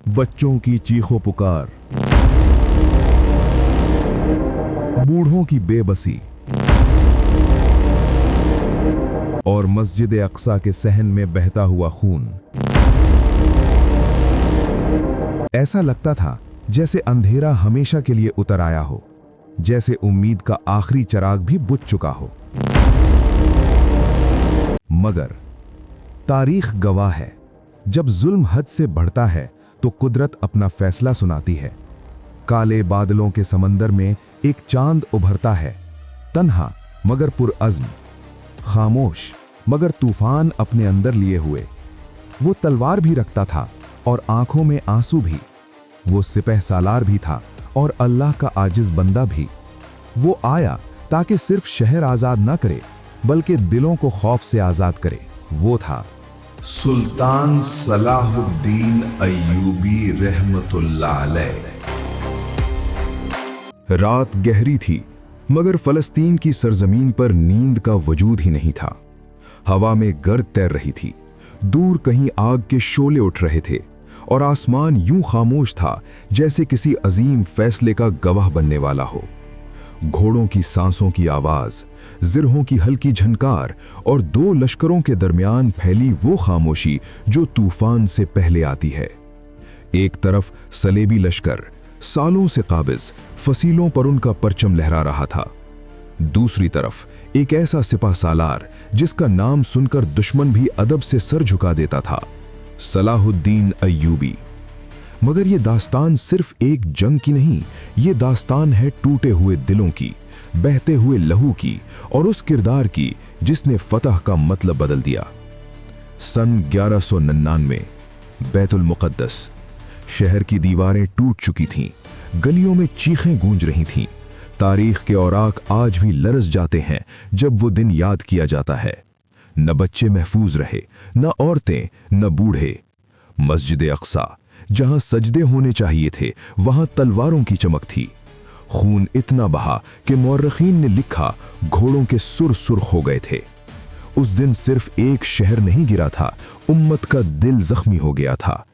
बच्चों की चीखों पुकार, बूढ़ों की बेबसी और मस्जिद अक्सा के सहन में बहता हुआ खून। ऐसा लगता था जैसे अंधेरा हमेशा के लिए उतर आया हो, जैसे उम्मीद का आखिरी चिराग भी बुझ चुका हो। मगर तारीख गवाह है, जब जुल्म हद से बढ़ता है तो कुदरत अपना फैसला सुनाती है। काले बादलों के समंदर में एक चांद उभरता है, तन्हा मगर पुरअज़्म, खामोश मगर तूफान अपने अंदर लिए हुए। वो तलवार भी रखता था और आंखों में आंसू भी। वो सिपह सालार भी था और अल्लाह का आजिज बंदा भी। वो आया ताकि सिर्फ शहर आजाद ना करे, बल्कि दिलों को खौफ से आजाद करे। वो था सुल्तान सलाहुद्दीन अय्यूबी रहमतुल्लाह अलैह। रात गहरी थी, मगर फलस्तीन की सरजमीन पर नींद का वजूद ही नहीं था। हवा में गर्द तैर रही थी, दूर कहीं आग के शोले उठ रहे थे और आसमान यूं खामोश था जैसे किसी अजीम फैसले का गवाह बनने वाला हो। घोड़ों की सांसों की आवाज, जिरहों की हल्की झनकार और दो लश्करों के दरमियान फैली वो खामोशी जो तूफान से पहले आती है। एक तरफ सलेबी लश्कर सालों से काबिज, फसीलों पर उनका परचम लहरा रहा था। दूसरी तरफ एक ऐसा सिपह सालार जिसका नाम सुनकर दुश्मन भी अदब से सर झुका देता था, सलाहुद्दीन अय्यूबी। मगर ये दास्तान सिर्फ एक जंग की नहीं, ये दास्तान है टूटे हुए दिलों की, बहते हुए लहू की और उस किरदार की जिसने फतह का मतलब बदल दिया। सन 1199, बैतुल मुक़द्दस। शहर की दीवारें टूट चुकी थीं, गलियों में चीखें गूंज रही थीं। तारीख के औराक आज भी लरस जाते हैं जब वो दिन याद किया जाता है। न बच्चे महफूज रहे, न औरतें, न बूढ़े। मस्जिद अक्सा, जहां सजदे होने चाहिए थे, वहां तलवारों की चमक थी। खून इतना बहा कि मौर्रखीन ने लिखा, घोड़ों के सुर सुर्ख हो गए थे। उस दिन सिर्फ एक शहर नहीं गिरा था, उम्मत का दिल जख्मी हो गया था।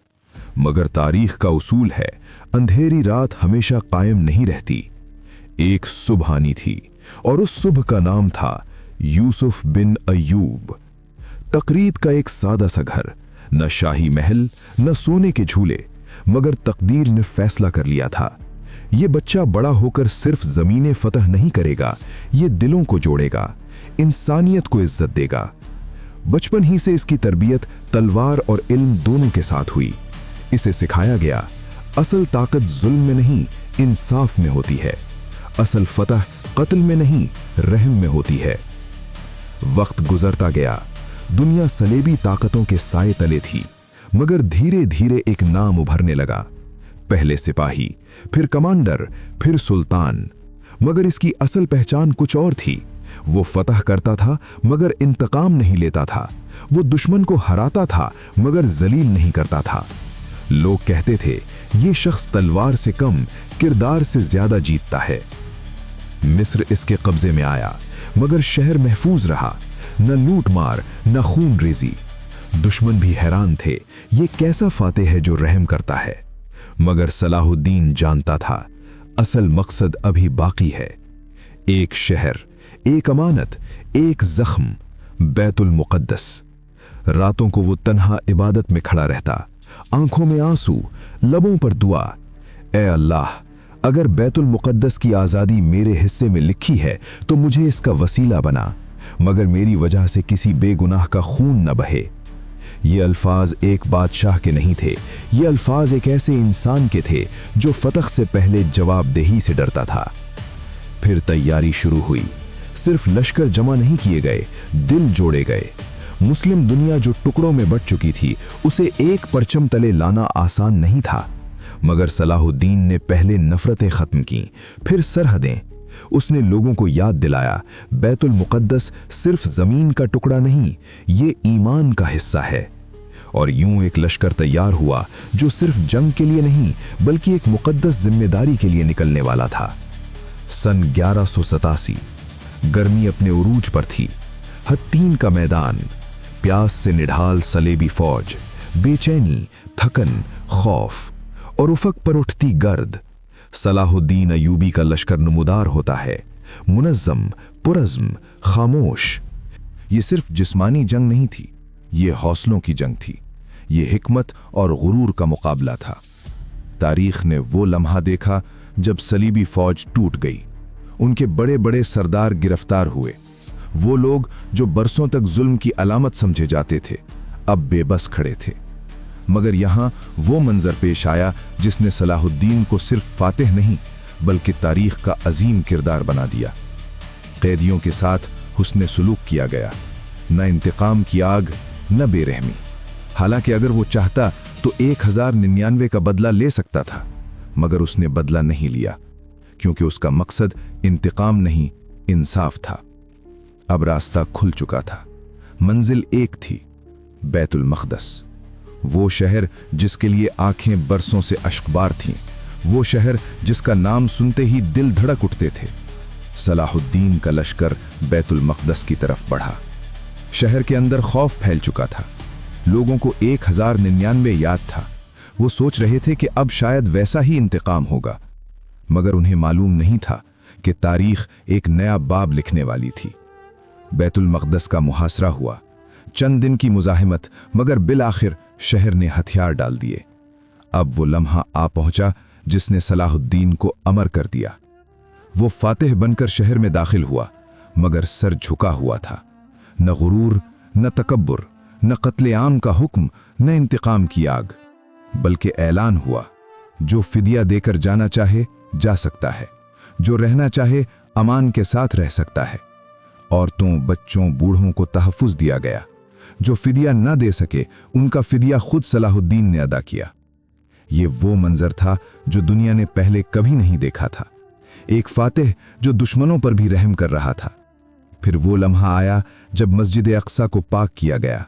मगर तारीख का उसूल है, अंधेरी रात हमेशा कायम नहीं रहती। एक सुबह आनी थी और उस सुबह का नाम था यूसुफ बिन अय्यूब। तकरीद का एक सादा सा घर, न शाही महल, न सोने के झूले, मगर तकदीर ने फैसला कर लिया था, ये बच्चा बड़ा होकर सिर्फ जमीनें फतह नहीं करेगा, ये दिलों को जोड़ेगा, इंसानियत को इज्जत देगा। बचपन ही से इसकी तरबियत तलवार और इल्म दोनों के साथ हुई। इसे सिखाया गया, असल ताकत जुल्म में नहीं, इंसाफ में होती है। असल फतह कत्ल में नहीं, रहम में होती है। वक्त गुजरता गया, दुनिया सलेबी ताकतों के साए तले थी, मगर धीरे धीरे एक नाम उभरने लगा। पहले सिपाही, फिर कमांडर, फिर सुल्तान। मगर इसकी असल पहचान कुछ और थी। वो फतह करता था मगर इंतकाम नहीं लेता था। वो दुश्मन को हराता था मगर जलील नहीं करता था। लोग कहते थे, ये शख्स तलवार से कम किरदार से ज्यादा जीतता है। मिस्र इसके कब्जे में आया, मगर शहर महफूज रहा। न लूट मार, न खून रेजी। दुश्मन भी हैरान थे, ये कैसा फातेह है जो रहम करता है। मगर सलाहुद्दीन जानता था, असल मकसद अभी बाकी है। एक शहर, एक अमानत, एक जख्म, बैतुल मुक़द्दस। रातों को वो तन्हा इबादत में खड़ा रहता, आंखों में आंसू, लबों पर दुआ। ए अल्लाह, अगर बैतुल मुक़द्दस की आज़ादी मेरे हिस्से में लिखी है तो मुझे इसका वसीला बना, मगर मेरी वजह से किसी बेगुनाह का खून न बहे। ये अल्फाज एक बादशाह के नहीं थे, ये अल्फाज एक ऐसे इंसान के थे जो फतह से पहले जवाबदेही से डरता था। फिर तैयारी शुरू हुई। सिर्फ लश्कर जमा नहीं किए गए, दिल जोड़े गए। मुस्लिम दुनिया जो टुकड़ों में बंट चुकी थी, उसे एक परचम तले लाना आसान नहीं था। मगर सलाहुद्दीन ने पहले नफरतें खत्म की, फिर सरहदें। उसने लोगों को याद दिलाया, बैतुल मुक़द्दस सिर्फ जमीन का टुकड़ा नहीं, ये ईमान का हिस्सा है। और यूं एक लश्कर तैयार हुआ जो सिर्फ जंग के लिए नहीं, बल्कि एक मुक़द्दस जिम्मेदारी के लिए निकलने वाला था। सन 1187, गर्मी अपने उरूज पर थी। हत्तीन का मैदान, प्यास से निढाल सलेबी फौज, बेचैनी, थकन, खौफ। और उफक पर उठती गर्द। सलाहुद्दीन अय्यूबी का लश्कर नमूदार होता है, मुनज़्ज़म, पुरज़्म, खामोश। ये सिर्फ जिस्मानी जंग नहीं थी, ये हौसलों की जंग थी, ये हिकमत और गुरूर का मुकाबला था। तारीख ने वो लम्हा देखा जब सलीबी फौज टूट गई, उनके बड़े बड़े सरदार गिरफ्तार हुए। वो लोग जो बरसों तक जुल्म की अलामत समझे जाते थे, अब बेबस खड़े थे। मगर यहां वो मंजर पेश आया जिसने सलाहुद्दीन को सिर्फ फातिह नहीं बल्कि तारीख का अजीम किरदार बना दिया। कैदियों के साथ हुस्ने सुलूक किया गया, न इंतकाम की आग न बेरहमी। हालांकि अगर वो चाहता तो 1099 का बदला ले सकता था, मगर उसने बदला नहीं लिया, क्योंकि उसका मकसद इंतकाम नहीं, इंसाफ था। अब रास्ता खुल चुका था, मंजिल एक थी, बैतुल मक़दस। वो शहर जिसके लिए आंखें बरसों से अश्कबार थीं, वो शहर जिसका नाम सुनते ही दिल धड़क उठते थे। सलाहुद्दीन का लश्कर बैतुल मक़दस की तरफ बढ़ा। शहर के अंदर खौफ फैल चुका था, लोगों को 1099 याद था। वो सोच रहे थे कि अब शायद वैसा ही इंतकाम होगा, मगर उन्हें मालूम नहीं था कि तारीख एक नया बाब लिखने वाली थी। बैतुल मक़दस का मुहासरा हुआ, चंद दिन की मुज़ाहिमत, मगर बिल आखिर शहर ने हथियार डाल दिए। अब वो लम्हा आ पहुंचा जिसने सलाहुद्दीन को अमर कर दिया। वो फातिह बनकर शहर में दाखिल हुआ, मगर सर झुका हुआ था। न गुरूर, न तकब्बुर, न कत्ले आम का हुक्म, न इंतकाम की आग, बल्कि ऐलान हुआ, जो फिदिया देकर जाना चाहे जा सकता है, जो रहना चाहे अमान के साथ रह सकता है। औरतों, बच्चों, बूढ़ों को तहफ़्फ़ुज़ दिया गया। जो फिदिया न दे सके, उनका फिदिया खुद सलाहुद्दीन ने अदा किया। ये वो मंजर था जो दुनिया ने पहले कभी नहीं देखा था, एक फातिह जो दुश्मनों पर भी रहम कर रहा था। फिर वो लम्हा आया जब मस्जिद अक्सा को पाक किया गया।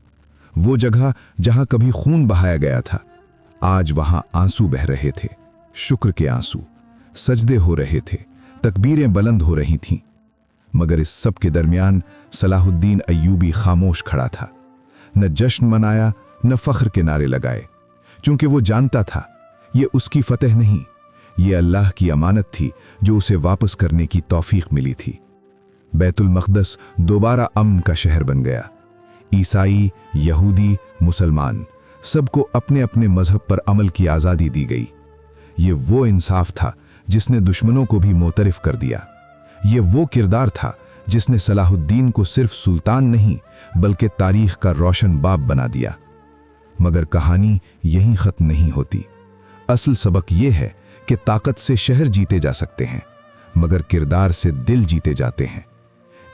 वो जगह जहां कभी खून बहाया गया था, आज वहां आंसू बह रहे थे, शुक्र के आंसू। सजदे हो रहे थे, तकबीरें बुलंद हो रही थीं। मगर इस सब के दरमियान सलाहुद्दीन अय्यूबी खामोश खड़ा था। न जश्न मनाया, न फख्र के नारे लगाए, क्योंकि वो जानता था ये उसकी फतह नहीं, ये अल्लाह की अमानत थी जो उसे वापस करने की तौफीक मिली थी। बैतुल मक़दस दोबारा अमन का शहर बन गया। ईसाई, यहूदी, मुसलमान, सबको अपने अपने मजहब पर अमल की आज़ादी दी गई। ये वो इंसाफ था जिसने दुश्मनों को भी मोतरफ कर दिया। ये वो किरदार था जिसने सलाहुद्दीन को सिर्फ सुल्तान नहीं बल्कि तारीख का रोशन बाब बना दिया। मगर कहानी यहीं ख़त्म नहीं होती। असल सबक ये है कि ताकत से शहर जीते जा सकते हैं, मगर किरदार से दिल जीते जाते हैं।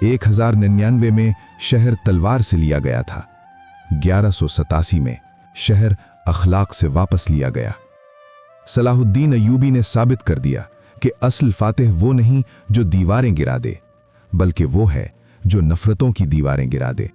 1099 में शहर तलवार से लिया गया था, 1187 में शहर अखलाक से वापस लिया गया। सलाहुद्दीन अय्यूबी ने साबित कर दिया कि असल फातिह वो नहीं जो दीवारें गिरा दे, बल्कि वो है जो नफरतों की दीवारें गिरा दे।